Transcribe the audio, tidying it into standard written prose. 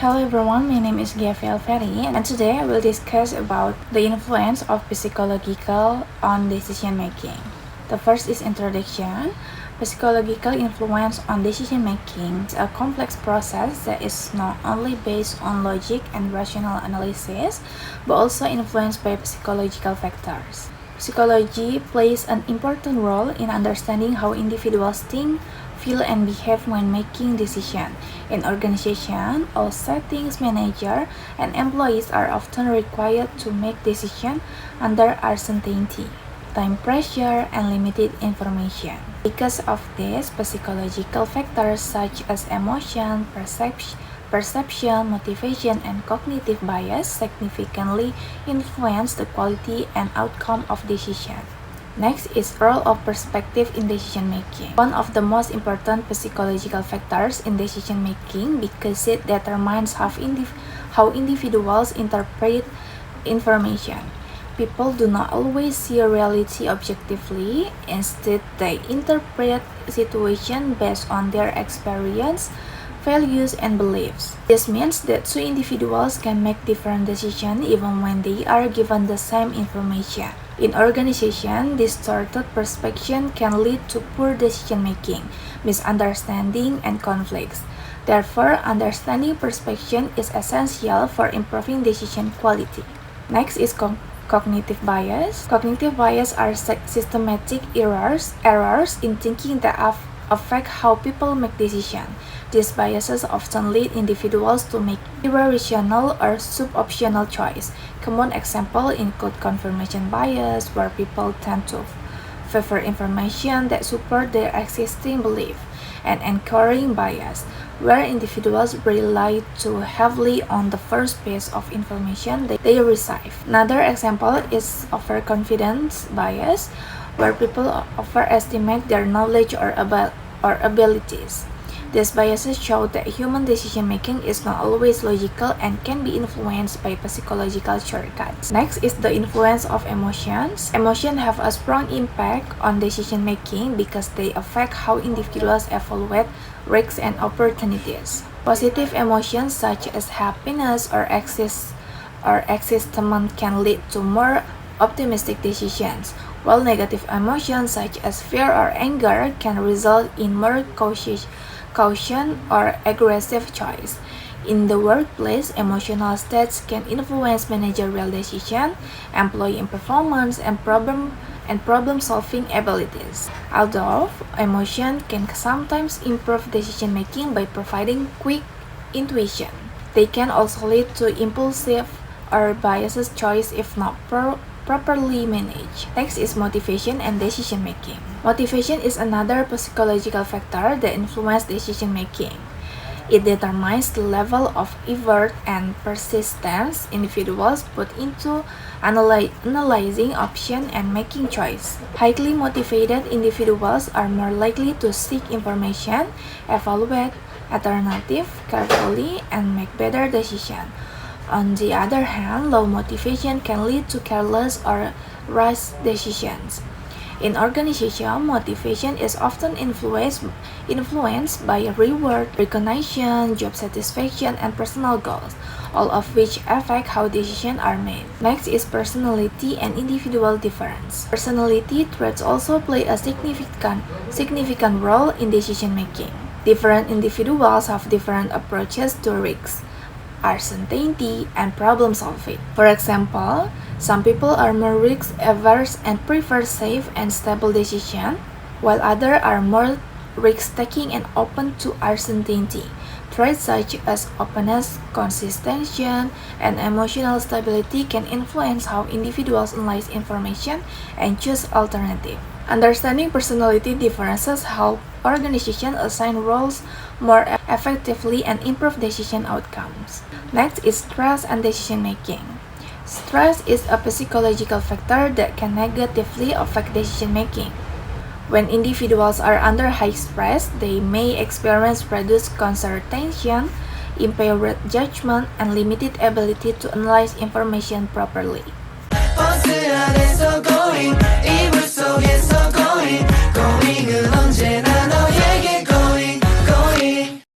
Hello everyone, my name is Gabriel Ferry and today I will discuss about the influence of psychological on decision making. The first is introduction. Psychological influence on decision making is a complex process that is not only based on logic and rational analysis but also influenced by psychological factors. Psychology plays an important role in understanding how individuals think, feel, and behave when making decisions. In organizations or settings, managers and employees are often required to make decisions under uncertainty, time pressure, and limited information. Because of this, psychological factors such as emotion, perception, motivation, and cognitive bias significantly influence the quality and outcome of decisions. Next is role of perspective in decision making. One of the most important psychological factors in decision making because it determines how individuals interpret information. People do not always see reality objectively. Instead, they interpret situations based on their experience, values, and beliefs. This means that two individuals can make different decisions even when they are given the same information. In organization, distorted perception can lead to poor decision-making, misunderstanding, and conflicts. Therefore, understanding perception is essential for improving decision quality. Next is cognitive bias. Cognitive bias are systematic errors in thinking that affect how people make decisions. These biases often lead individuals to make irrational or suboptimal choices. Common examples include confirmation bias, where people tend to favor information that support their existing belief, and anchoring bias, where individuals rely too heavily on the first piece of information they receive. Another example is overconfidence bias, where people overestimate their knowledge or abilities. These biases show that human decision-making is not always logical and can be influenced by psychological shortcuts. Next is the influence of emotions. Emotions have a strong impact on decision-making because they affect how individuals evaluate risks and opportunities. Positive emotions such as happiness or excitement can lead to more optimistic decisions, while negative emotions such as fear or anger can result in more caution or aggressive choice. In the workplace, emotional states can influence managerial decisions, employee performance, and problem-solving abilities. Although emotion can sometimes improve decision-making by providing quick intuition, they can also lead to impulsive or biased choice if not properly managed. Next is motivation and decision making. Motivation is another psychological factor that influences decision making. It determines the level of effort and persistence individuals put into analyzing options and making choice. Highly motivated individuals are more likely to seek information, evaluate alternatives carefully, and make better decisions. On the other hand, low motivation can lead to careless or rash decisions. In organization, motivation is often influenced by reward, recognition, job satisfaction, and personal goals, all of which affect how decisions are made. Next is personality and individual difference. Personality traits also play a significant role in decision making. Different individuals have different approaches to risks, uncertainty, and problem solving. For example, some people are more risk averse and prefer safe and stable decisions, while others are more risk taking and open to uncertainty. Traits such as openness, consistency, and emotional stability can influence how individuals analyze information and choose alternatives. Understanding personality differences help organizations assign roles more effectively and improve decision outcomes. Next is stress and decision making. Stress is a psychological factor that can negatively affect decision making. When individuals are under high stress, they may experience reduced concentration, impaired judgment, and limited ability to analyze information properly.